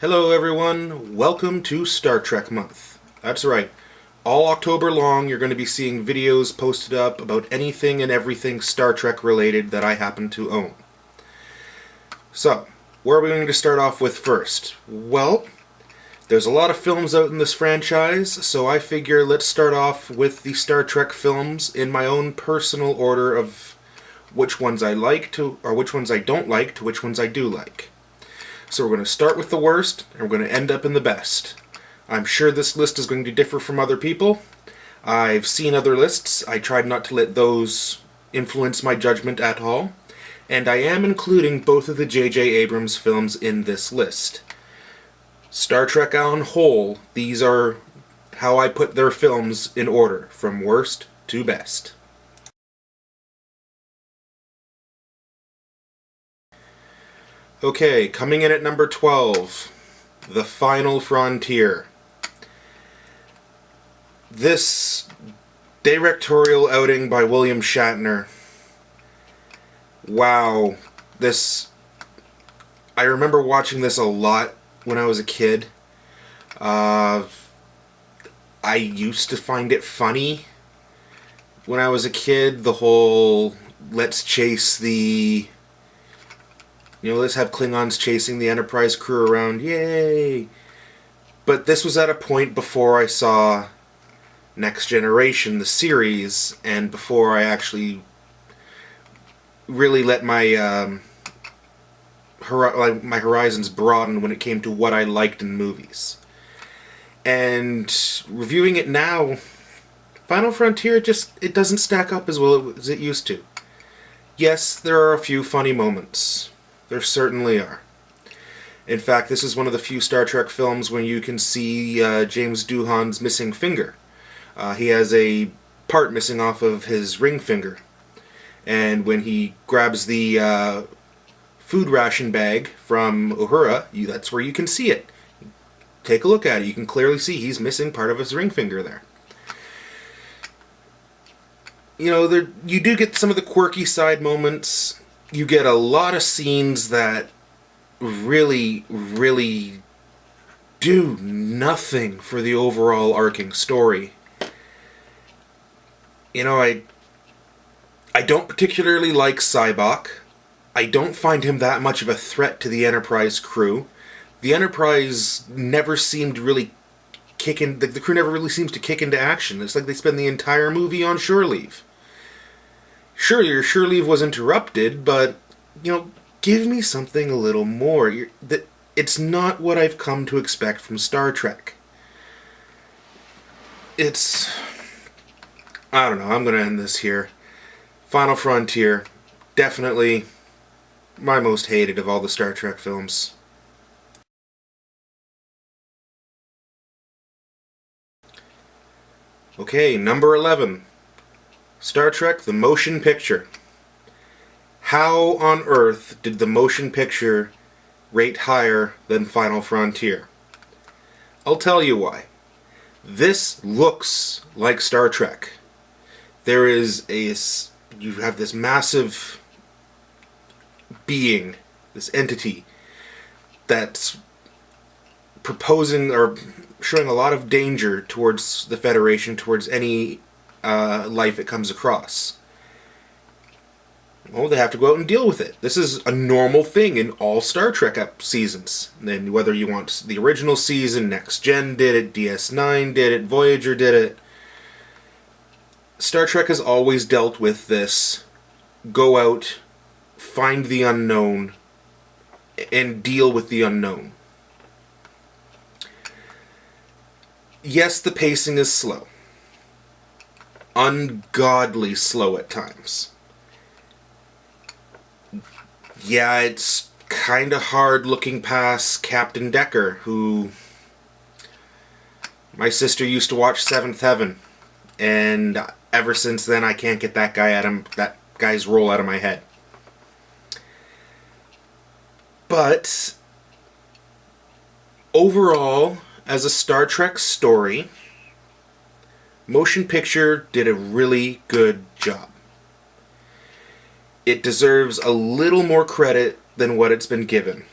Hello everyone, welcome to Star Trek Month. That's right, all October long you're going to be seeing videos posted up about anything and everything Star Trek related that I happen to own. So, where are we going to start off with first? Well, there's a lot of films out in this franchise, so I figure let's start off with the Star Trek films in my own personal order of which ones I like to, or which ones I don't like to which ones I do like. So we're going to start with the worst, and we're going to end up in the best. I'm sure this list is going to differ from other people. I've seen other lists. I tried not to let those influence my judgment at all. And I am including both of the J.J. Abrams films in this list. Star Trek on whole, these are how I put their films in order, from worst to best. Okay, coming in at number 12, The Final Frontier. This directorial outing by William Shatner. Wow, I remember watching this a lot when I was a kid. I used to find it funny when I was a kid, the whole let's have Klingons chasing the Enterprise crew around, yay! But this was at a point before I saw Next Generation, the series, and before I actually really let my my horizons broaden when it came to what I liked in movies. And reviewing it now, Final Frontier it doesn't stack up as well as it used to. Yes, there are a few funny moments. There certainly are. In fact, this is one of the few Star Trek films when you can see James Doohan's missing finger. He has a part missing off of his ring finger. And when he grabs the food ration bag from Uhura, that's where you can see it. Take a look at it. You can clearly see he's missing part of his ring finger there. You do get some of the quirky side moments. You get a lot of scenes that really, really do nothing for the overall arcing story. I don't particularly like Sybok. I don't find him that much of a threat to the Enterprise crew. The Enterprise never seemed really the crew never really seems to kick into action. It's like they spend the entire movie on shore leave. Sure, your shore leave was interrupted, but, give me something a little more. It's not what I've come to expect from Star Trek. I don't know, I'm going to end this here. Final Frontier, definitely my most hated of all the Star Trek films. Okay, number 11. Star Trek The Motion Picture. How on earth did the motion picture rate higher than Final Frontier? I'll tell you why. This looks like Star Trek. You have this massive being, this entity, that's proposing or showing a lot of danger towards the Federation, towards any life it comes across. Well, they have to go out and deal with it. This is a normal thing in all Star Trek seasons. And whether you want the original season, Next Gen did it, DS9 did it, Voyager did it. Star Trek has always dealt with this. Go out, find the unknown, and deal with the unknown. Yes, the pacing is slow. Ungodly slow at times. Yeah, it's kind of hard looking past Captain Decker, who my sister used to watch Seventh Heaven, and ever since then I can't get that guy's role out of my head. But overall, as a Star Trek story, Motion Picture did a really good job. It deserves a little more credit than what it's been given.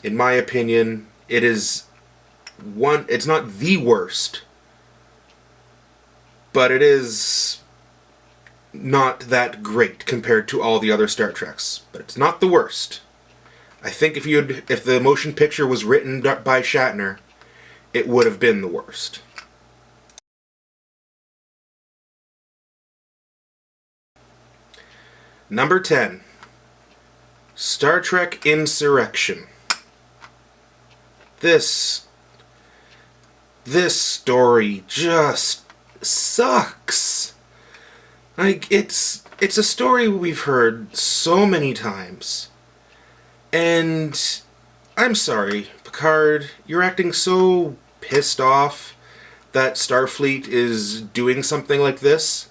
In my opinion, It is it's not the worst, but it is not that great compared to all the other Star Treks. But it's not the worst. I think if the motion picture was written by Shatner, it would have been the worst. Number 10. Star Trek Insurrection. This story just sucks. Like, it's a story we've heard so many times. And I'm sorry, Picard, you're acting so pissed off that Starfleet is doing something like this.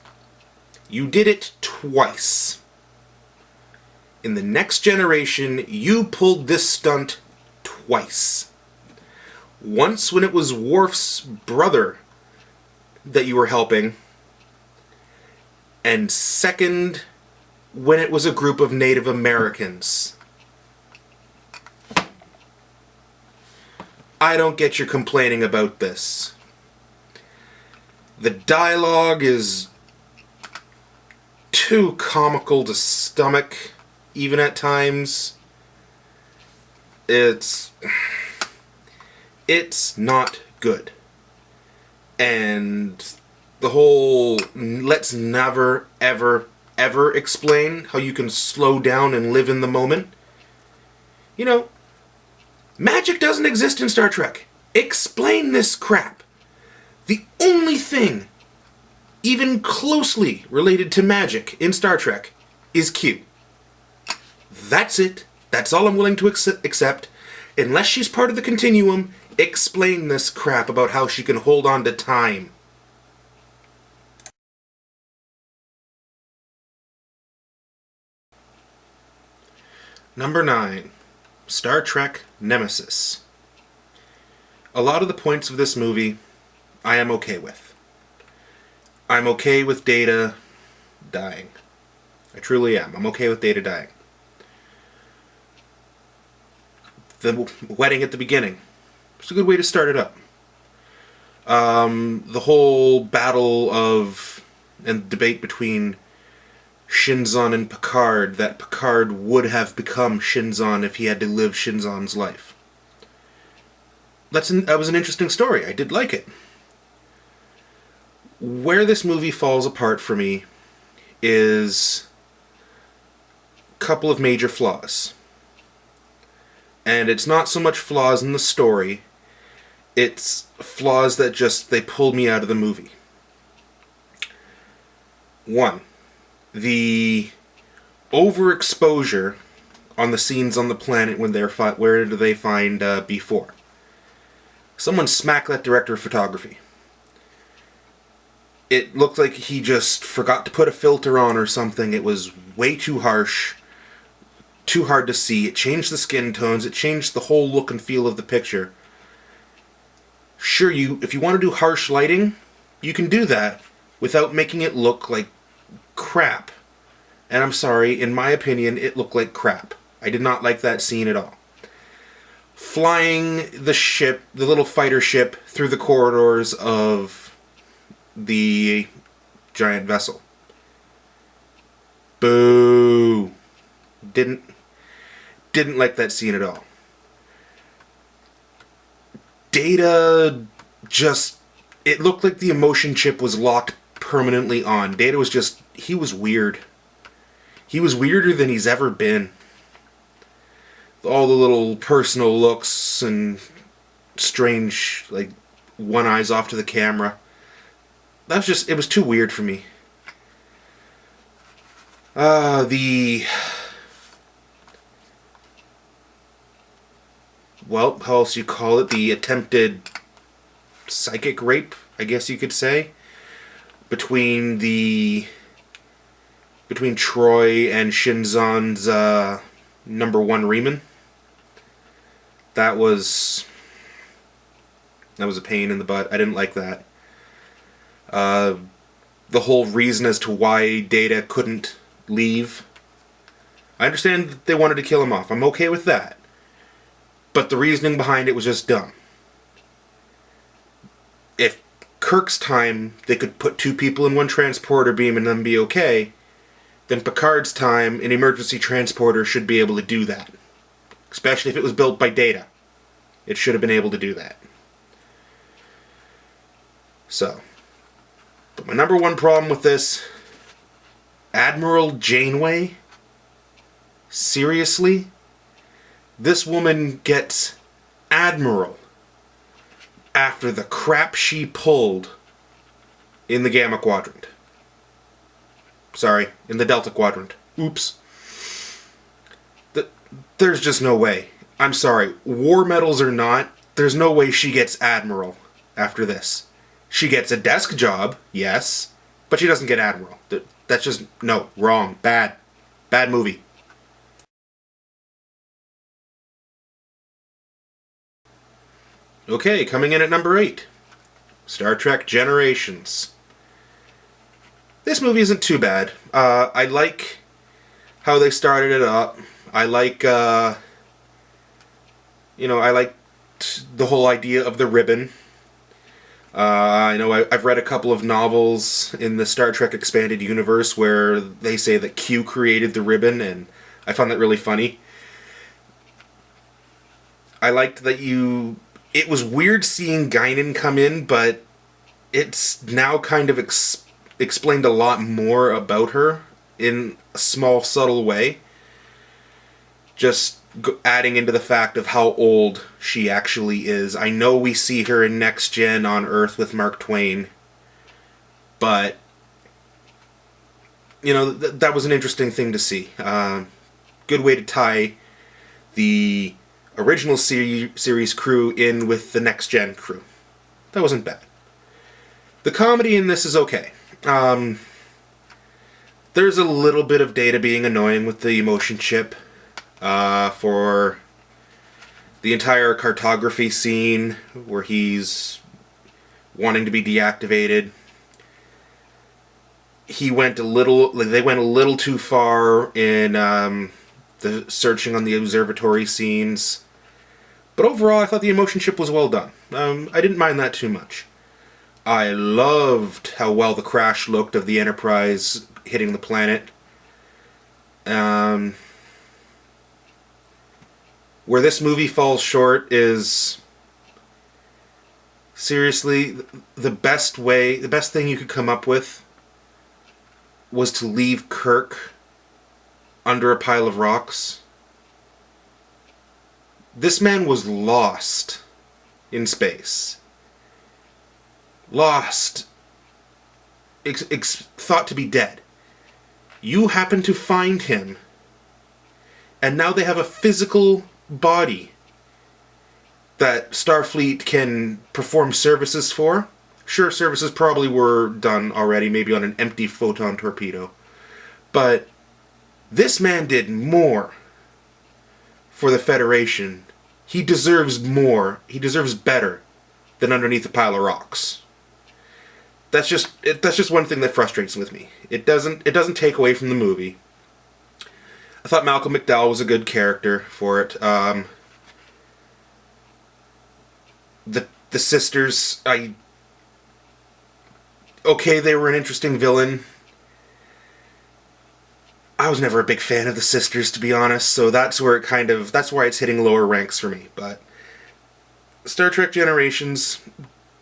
You did it twice. In the Next Generation, you pulled this stunt twice. Once when it was Worf's brother that you were helping, and second when it was a group of Native Americans. I don't get your complaining about this. The dialogue is too comical to stomach, even at times. It's not good. And the whole let's never, ever, ever explain how you can slow down and live in the moment. You know, magic doesn't exist in Star Trek. Explain this crap. The only thing even closely related to magic in Star Trek is Q. That's it. That's all I'm willing to accept. Unless she's part of the continuum, explain this crap about how she can hold on to time. Number 9. Star Trek Nemesis. A lot of the points of this movie I am okay with. I'm okay with Data dying. I truly am. I'm okay with Data dying. The wedding at the beginning. It's a good way to start it up. The whole battle and debate between Shinzon and Picard, that Picard would have become Shinzon if he had to live Shinzon's life. That was an interesting story. I did like it. Where this movie falls apart for me is a couple of major flaws. And it's not so much flaws in the story, it's flaws that they pulled me out of the movie. 1. The overexposure on the scenes on the planet when where do they find B4? Someone smacked that director of photography. It looked like he just forgot to put a filter on or something. It was way too harsh, too hard to see. It changed the skin tones. It changed the whole look and feel of the picture. Sure, if you want to do harsh lighting, you can do that without making it look like crap. And I'm sorry, in my opinion, it looked like crap. I did not like that scene at all. Flying the ship, the little fighter ship, through the corridors of the giant vessel. Boo. Didn't like that scene at all. Data it looked like the emotion chip was locked permanently on. Data he was weird. He was weirder than he's ever been. All the little personal looks and strange, like, one eye's off to the camera. It was too weird for me. Well, how else you call it? The attempted psychic rape, I guess you could say, between Troy and Shinzon's number 1 Reman. That was a pain in the butt. I didn't like that. The whole reason as to why Data couldn't leave. I understand that they wanted to kill him off. I'm okay with that. But the reasoning behind it was just dumb. If Kirk's time, they could put 2 people in one transporter beam and then be okay, then Picard's time, an emergency transporter should be able to do that. Especially if it was built by Data. It should have been able to do that. So, but my number one problem with this, Admiral Janeway? Seriously? This woman gets Admiral after the crap she pulled in the Gamma Quadrant. Sorry, in the Delta Quadrant. Oops. There's just no way. I'm sorry. War medals or not, there's no way she gets Admiral after this. She gets a desk job, yes, but she doesn't get Admiral. That's just, no, wrong, bad. Bad movie. Okay, coming in at number 8. Star Trek Generations. This movie isn't too bad. I like how they started it up. I like, I liked the whole idea of the ribbon. I know I've read a couple of novels in the Star Trek Expanded Universe where they say that Q created the ribbon, and I found that really funny. I liked that it was weird seeing Guinan come in, but it's now kind of explained a lot more about her in a small, subtle way. Just adding into the fact of how old she actually is. I know we see her in Next Gen on Earth with Mark Twain, but, that was an interesting thing to see. Good way to tie the original series crew in with the Next Gen crew. That wasn't bad. The comedy in this is okay. There's a little bit of Data being annoying with the emotion chip for the entire cartography scene where he's wanting to be deactivated. They went a little too far in the searching on the observatory scenes. But overall, I thought the emotion chip was well done. I didn't mind that too much. I loved how well the crash looked of the Enterprise hitting the planet. Where this movie falls short is, seriously, the best thing you could come up with was to leave Kirk under a pile of rocks. This man was lost in space. Lost. Thought to be dead. You happen to find him, and now they have a physical body that Starfleet can perform services for. Sure, services probably were done already, maybe on an empty photon torpedo. But this man did more for the Federation. He deserves more. He deserves better than underneath a pile of rocks. That's just one thing that frustrates with me. It doesn't take away from the movie. I thought Malcolm McDowell was a good character for it. The sisters, they were an interesting villain. I was never a big fan of the sisters, to be honest, so that's why it's hitting lower ranks for me. But Star Trek Generations,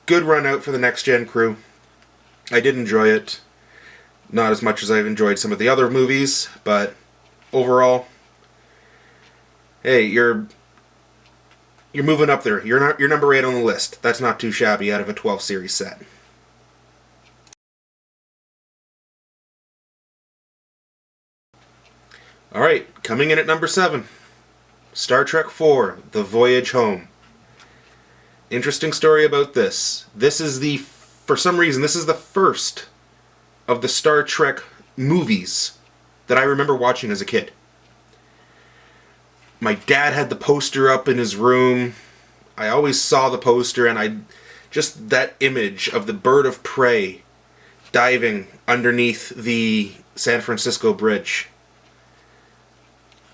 good run out for the Next Gen crew. I did enjoy it. Not as much as I've enjoyed some of the other movies, but overall, hey, you're moving up there. You're number 8 on the list. That's not too shabby out of a 12 series set. Alright, coming in at number 7. Star Trek IV, The Voyage Home. Interesting story about this. For some reason, this is the first of the Star Trek movies that I remember watching as a kid. My dad had the poster up in his room. I always saw the poster, and just that image of the bird of prey diving underneath the San Francisco Bridge.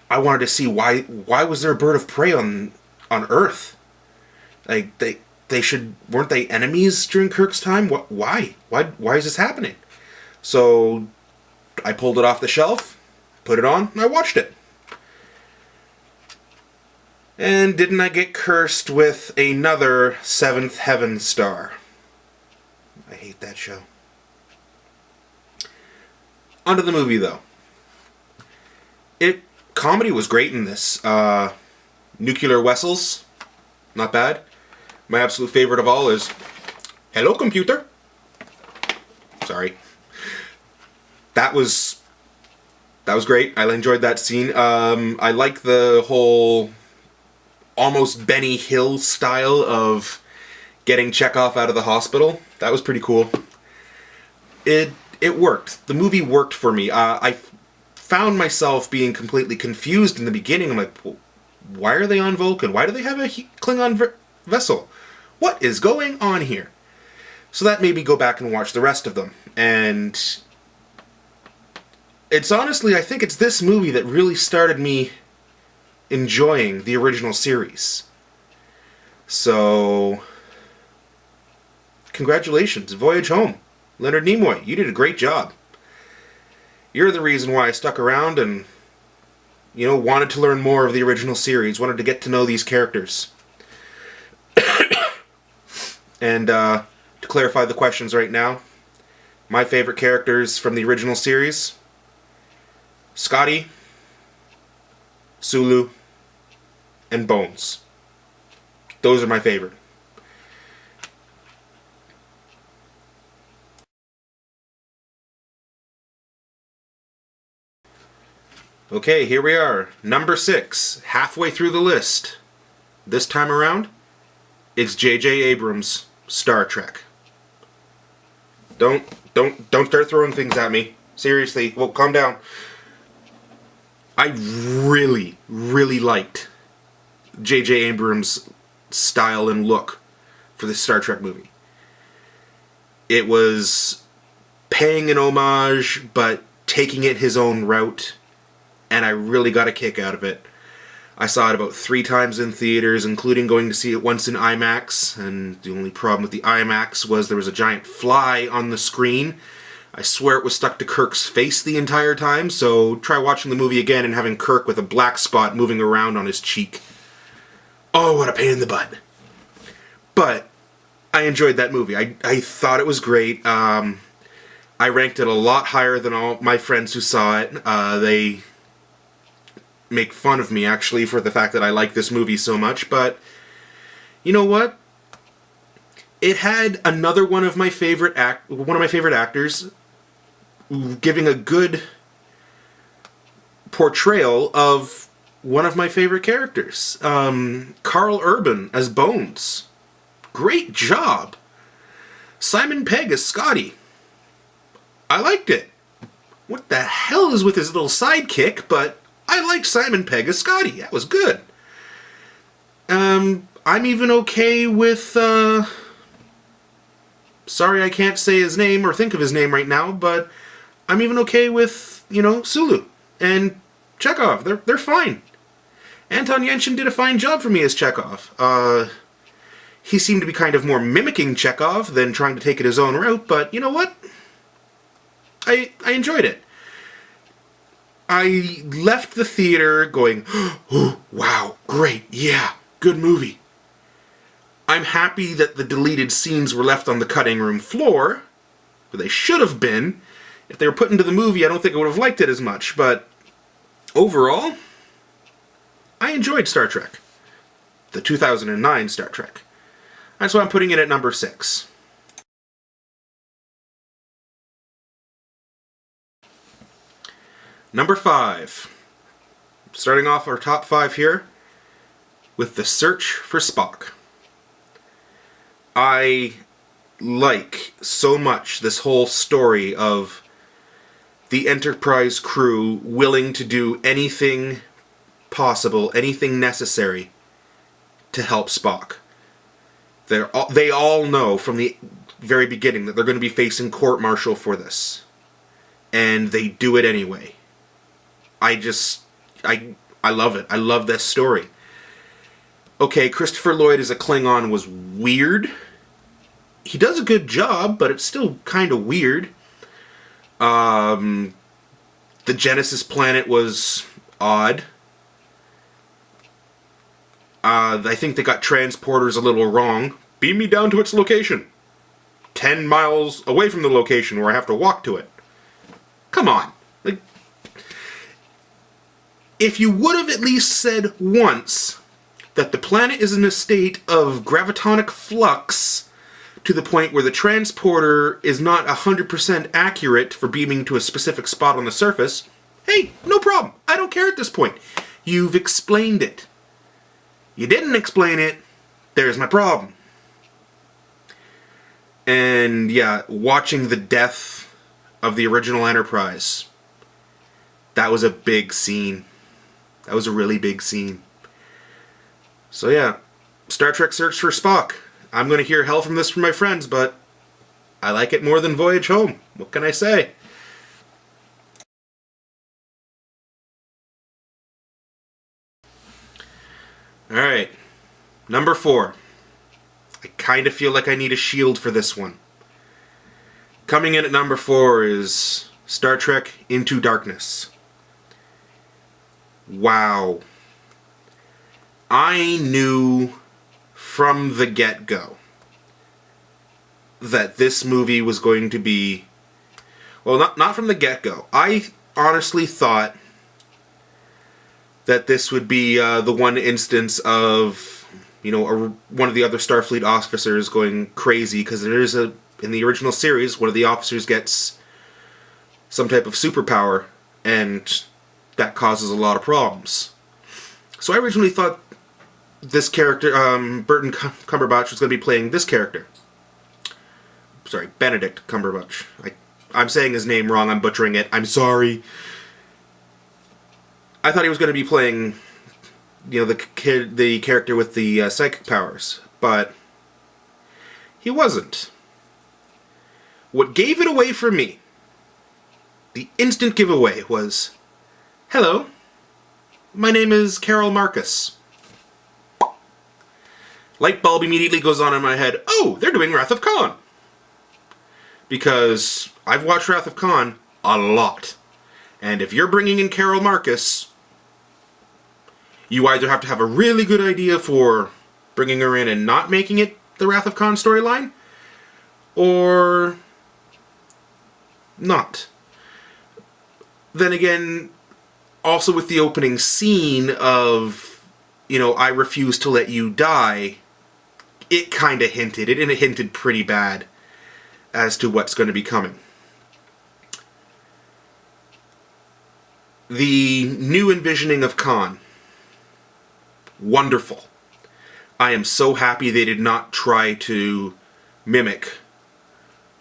I wanted to see why was there a bird of prey on on Earth. Like, weren't they enemies during Kirk's time? Why? Why is this happening? So I pulled it off the shelf, put it on, and I watched it. And didn't I get cursed with another Seventh Heaven star? I hate that show. Onto the movie, though. Comedy was great in this. Nuclear Vessels, not bad. My absolute favorite of all is, "Hello, computer." Sorry. That was great. I enjoyed that scene. I like the whole almost Benny Hill style of getting Chekhov out of the hospital. That was pretty cool. It worked. The movie worked for me. I found myself being completely confused in the beginning. I'm like, why are they on Vulcan? Why do they have a Klingon vessel? What is going on here? So that made me go back and watch the rest of them. And it's honestly, I think it's this movie that really started me enjoying the original series. So, congratulations, Voyage Home. Leonard Nimoy, you did a great job. You're the reason why I stuck around and, wanted to learn more of the original series, wanted to get to know these characters. And, to clarify the questions right now, my favorite characters from the original series: Scotty, Sulu, and Bones. Those are my favorite. Okay, here we are. Number 6, halfway through the list. This time around, it's J.J. Abrams' Star Trek. Don't start throwing things at me. Seriously, well, calm down. I really, really liked J.J. Abrams' style and look for this Star Trek movie. It was paying an homage, but taking it his own route, and I really got a kick out of it. I saw it about 3 times in theaters, including going to see it once in IMAX, and the only problem with the IMAX was there was a giant fly on the screen. I swear it was stuck to Kirk's face the entire time, so try watching the movie again and having Kirk with a black spot moving around on his cheek. Oh, what a pain in the butt. But I enjoyed that movie. I thought it was great. I ranked it a lot higher than all my friends who saw it. They make fun of me, actually, for the fact that I like this movie so much, but you know what? It had another one of my favorite actors giving a good portrayal of one of my favorite characters. Carl Urban as Bones. Great job. Simon Pegg as Scotty. I liked it. What the hell is with his little sidekick, but I liked Simon Pegg as Scotty. That was good. I'm even okay with, sorry I can't say his name or think of his name right now, but I'm even okay with, Sulu and Chekhov. They're fine. Anton Yelchin did a fine job for me as Chekhov. He seemed to be kind of more mimicking Chekhov than trying to take it his own route, but you know what? I enjoyed it. I left the theater going, oh, wow, great, yeah, good movie. I'm happy that the deleted scenes were left on the cutting room floor, where they should have been. If they were put into the movie, I don't think I would have liked it as much, but overall, I enjoyed Star Trek. The 2009 Star Trek. That's why I'm putting it at number 6. Number 5. Starting off our top 5 here with The Search for Spock. I like so much this whole story of the Enterprise crew willing to do anything possible, anything necessary to help Spock. They all know from the very beginning that they're going to be facing court-martial for this. And they do it anyway. I love it. I love this story. Okay, Christopher Lloyd as a Klingon was weird. He does a good job, but it's still kind of weird. The Genesis planet was odd. I think they got transporters a little wrong. Beam me down to its location. 10 miles away from the location where I have to walk to it. Come on. Like, if you would have at least said once that the planet is in a state of gravitonic flux to the point where the transporter is not 100% accurate for beaming to a specific spot on the surface, hey, no problem. I don't care at this point. You've explained it. You didn't explain it, there's my problem. And yeah, watching the death of the original Enterprise, that was a big scene. That was a really big scene. So yeah, Star Trek Search for Spock. I'm going to hear hell from this from my friends, but I like it more than Voyage Home. What can I say? Alright, number 4. I kind of feel like I need a shield for this one. Coming in at number 4 is Star Trek Into Darkness. Wow. I knew from the get-go that this movie was going to be... Well, not from the get-go. I honestly thought that this would be the one instance of, you know, one of the other Starfleet officers going crazy, because there is in the original series, one of the officers gets some type of superpower, and that causes a lot of problems. So I originally thought this character, Burton Cumberbatch, was going to be playing this character. Sorry, Benedict Cumberbatch. I'm saying his name wrong, I'm butchering it, I'm sorry. I thought he was going to be playing, you know, the character with the psychic powers, but he wasn't. What gave it away for me, the instant giveaway, was, hello, my name is Carol Marcus. Light bulb immediately goes on in my head, oh, they're doing Wrath of Khan. Because I've watched Wrath of Khan a lot. And if you're bringing in Carol Marcus, you either have to have a really good idea for bringing her in and not making it the Wrath of Khan storyline, or not. Then again, also with the opening scene of, you know, I refuse to let you die, it kind of hinted, and it hinted pretty bad as to what's going to be coming. The new envisioning of Khan, wonderful. I am so happy they did not try to mimic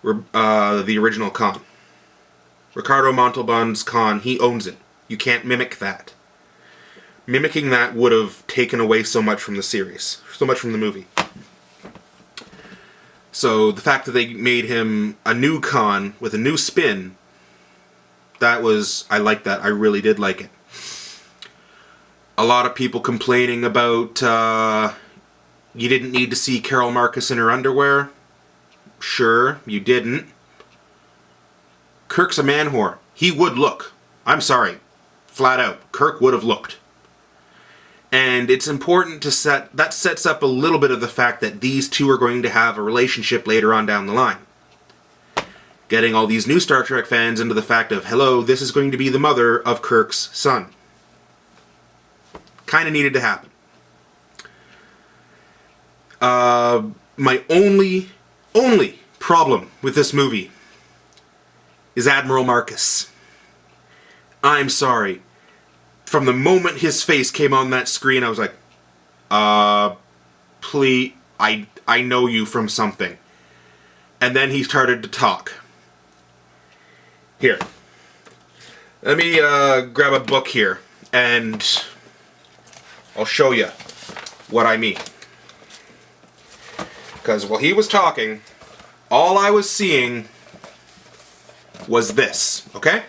the original Khan. Ricardo Montalban's Khan, he owns it. You can't mimic that. Mimicking that would have taken away so much from the series, so much from the movie. So the fact that they made him a new Khan with a new spin, that was, I liked that. I really did like it. A lot of people complaining about you didn't need to see Carol Marcus in her underwear. Sure, you didn't. Kirk's a man whore. He would look. I'm sorry. Flat out. Kirk would have looked. And it's important to that sets up a little bit of the fact that these two are going to have a relationship later on down the line. Getting all these new Star Trek fans into the fact of, hello, this is going to be the mother of Kirk's son. Kind of needed to happen. My only problem with this movie is Admiral Marcus. I'm sorry. From the moment his face came on that screen, I was like, please, I know you from something. And then he started to talk. Here. Let me grab a book here, and I'll show you what I mean. Because while he was talking, all I was seeing was this, okay?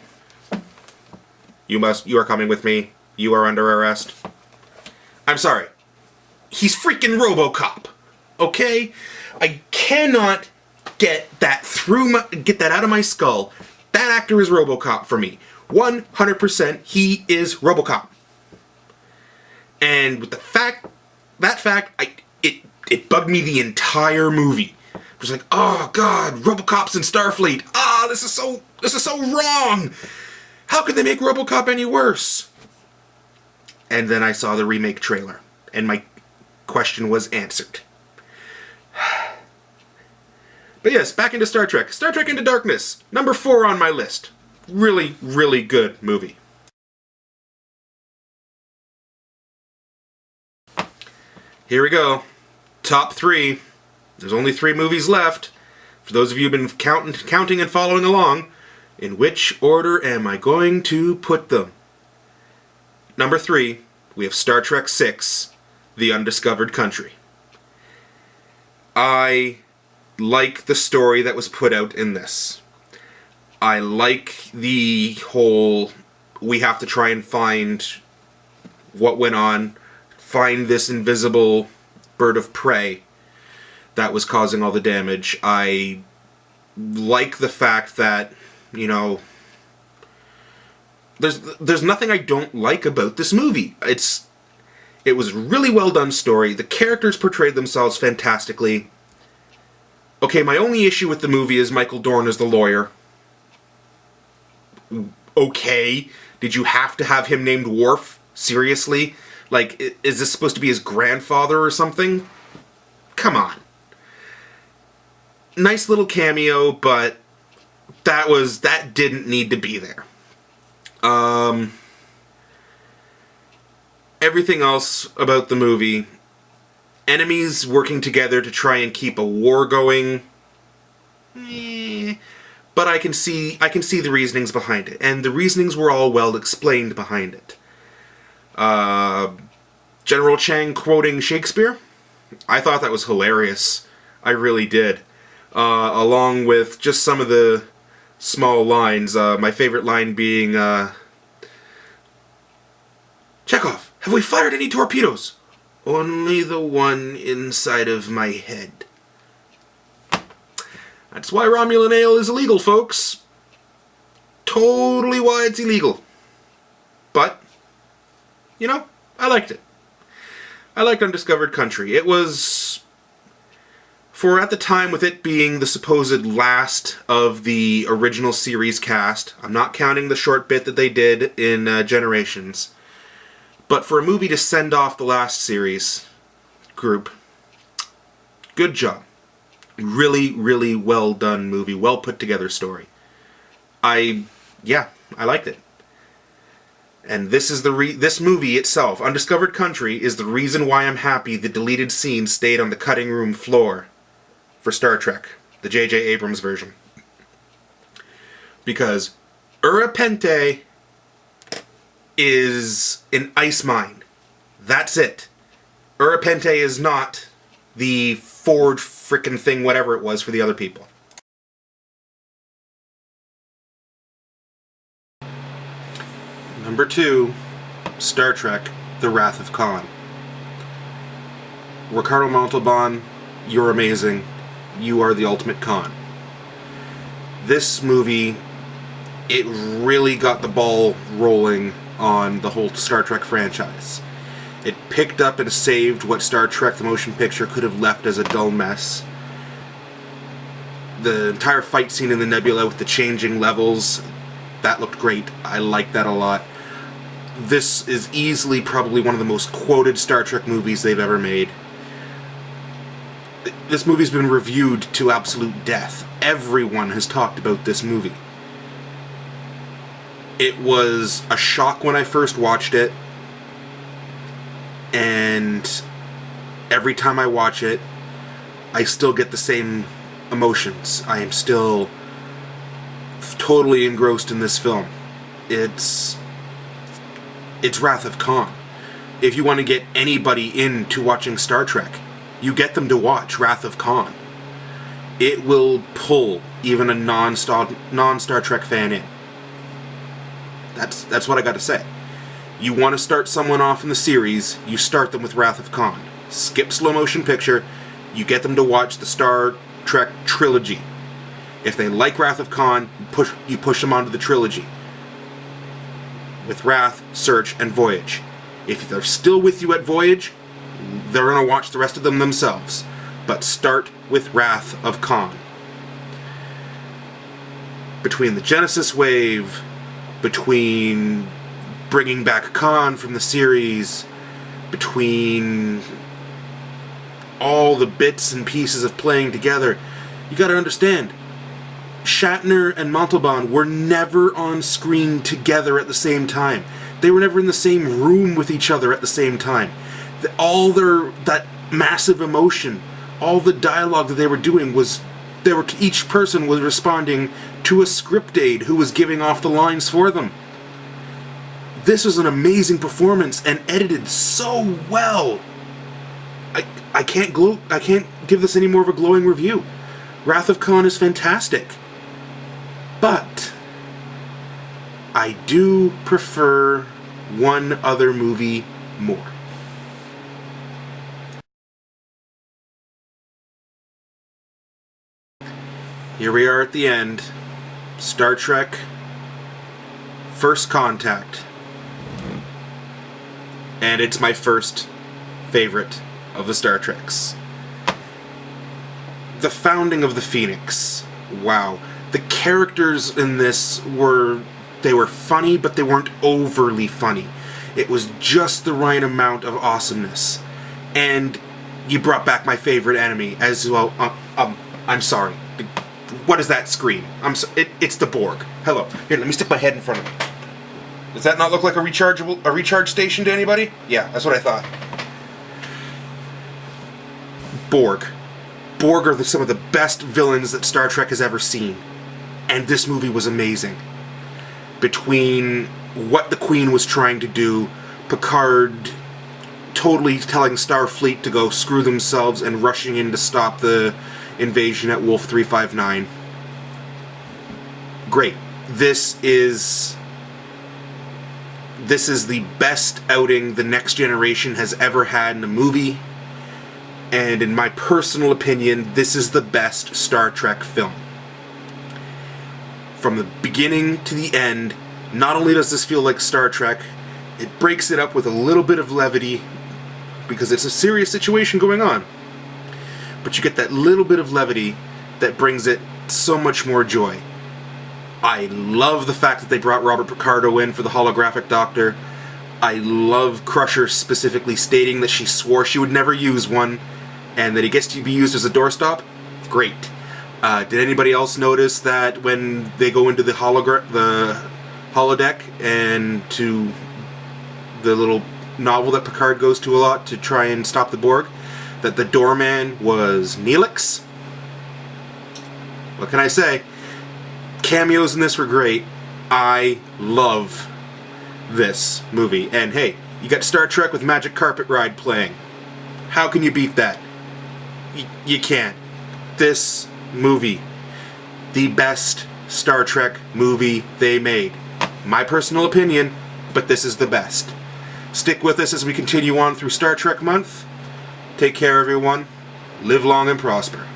You are coming with me. You are under arrest. I'm sorry. he's freaking RoboCop. Okay? I cannot get that out of my skull. That actor is RoboCop for me. 100% he is RoboCop. And with that fact, it bugged me the entire movie. It was like, oh god, RoboCop's in Starfleet. This is so wrong. How could they make RoboCop any worse? And then I saw the remake trailer, and my question was answered. But yes, back into Star Trek. Star Trek Into Darkness, number 4 on my list. Really, really good movie. Here we go. Top 3. There's only 3 movies left. For those of you who've been counting and following along, in which order am I going to put them? Number 3, we have Star Trek VI, The Undiscovered Country. I like the story that was put out in this. I like the whole, we have to try and find what went on, find this invisible bird of prey that was causing all the damage. I like the fact that, you know, there's nothing I don't like about this movie. It was a really well done story. The characters portrayed themselves fantastically. Okay, my only issue with the movie is Michael Dorn as the lawyer. Okay, did you have to have him named Worf? Seriously? Like, is this supposed to be his grandfather or something? Come on. Nice little cameo, but that didn't need to be there. Everything else about the movie, enemies working together to try and keep a war going, but I can see the reasonings behind it, and the reasonings were all well explained behind it. General Chang quoting Shakespeare, I thought that was hilarious. I really did. Along with just some of the small lines. My favorite line being, Chekhov, have we fired any torpedoes? Only the one inside of my head. That's why Romulan ale is illegal, folks. Totally why it's illegal. But, you know, I liked it. I liked Undiscovered Country. It was, for at the time, with it being the supposed last of the original series cast, I'm not counting the short bit that they did in Generations, but for a movie to send off the last series group, good job. Really, really well done movie. Well put together story. I liked it. And this is this movie itself, Undiscovered Country, is the reason why I'm happy the deleted scene stayed on the cutting room floor for Star Trek, the J.J. Abrams version. Because Urapente is an ice mine. That's it. Urapente is not the forge frickin' thing, whatever it was, for the other people. Number 2, Star Trek, The Wrath of Khan. Ricardo Montalban, you're amazing. You are the ultimate Khan. This movie, it really got the ball rolling on the whole Star Trek franchise. It picked up and saved what Star Trek the Motion Picture could have left as a dull mess. The entire fight scene in the nebula with the changing levels, that looked great. I liked that a lot. This is easily probably one of the most quoted Star Trek movies they've ever made. This movie's been reviewed to absolute death. Everyone has talked about this movie. It was a shock when I first watched it, and every time I watch it, I still get the same emotions. I am still totally engrossed in this film. It's Wrath of Khan. If you want to get anybody into watching Star Trek, you get them to watch Wrath of Khan. It will pull even a non-Star Trek fan in. That's what I got to say. You want to start someone off in the series, you start them with Wrath of Khan. skip slow motion picture, you get them to watch the Star Trek trilogy. If they like Wrath of Khan, you push them onto the trilogy. With Wrath, Search, and Voyage. If they're still with you at Voyage, they're going to watch the rest of them themselves. But start with Wrath of Khan. Between the Genesis wave, between bringing back Khan from the series, between all the bits and pieces of playing together, you gotta understand, Shatner and Montalban were never on screen together at the same time. They were never in the same room with each other at the same time. That massive emotion, all the dialogue that they were doing was, each person was responding to a script aide who was giving off the lines for them. This was an amazing performance and edited so well. I can't give this any more of a glowing review. Wrath of Khan is fantastic. But I do prefer one other movie more. Here we are at the end. Star Trek First Contact. And it's my first favorite of the Star Treks. The founding of the Phoenix. Wow. The characters in this were funny, but they weren't overly funny. It was just the right amount of awesomeness. And you brought back my favorite enemy as well. I'm sorry. What is that scream? It's the Borg. Hello. Here, let me stick my head in front of it. Does that not look like a recharge station to anybody? Yeah, that's what I thought. Borg. Borg are some of the best villains that Star Trek has ever seen. And this movie was amazing. Between what the Queen was trying to do, Picard totally telling Starfleet to go screw themselves and rushing in to stop the invasion at Wolf 359. Great. This is the best outing the Next Generation has ever had in a movie. And in my personal opinion, this is the best Star Trek film. From the beginning to the end, not only does this feel like Star Trek, it breaks it up with a little bit of levity, because it's a serious situation going on. But you get that little bit of levity that brings it so much more joy. I love the fact that they brought Robert Picardo in for the holographic Doctor. I love Crusher specifically stating that she swore she would never use one, and that he gets to be used as a doorstop. Great. Did anybody else notice that when they go into the holodeck and to the little novel that Picard goes to a lot to try and stop the Borg, that the doorman was Neelix? What can I say? Cameos in this were great. I love this movie. And hey, you got Star Trek with Magic Carpet Ride playing. How can you beat that? You can't. This movie, the best Star Trek movie they made. My personal opinion, but this is the best. Stick with us as we continue on through Star Trek month. Take care, everyone. Live long and prosper.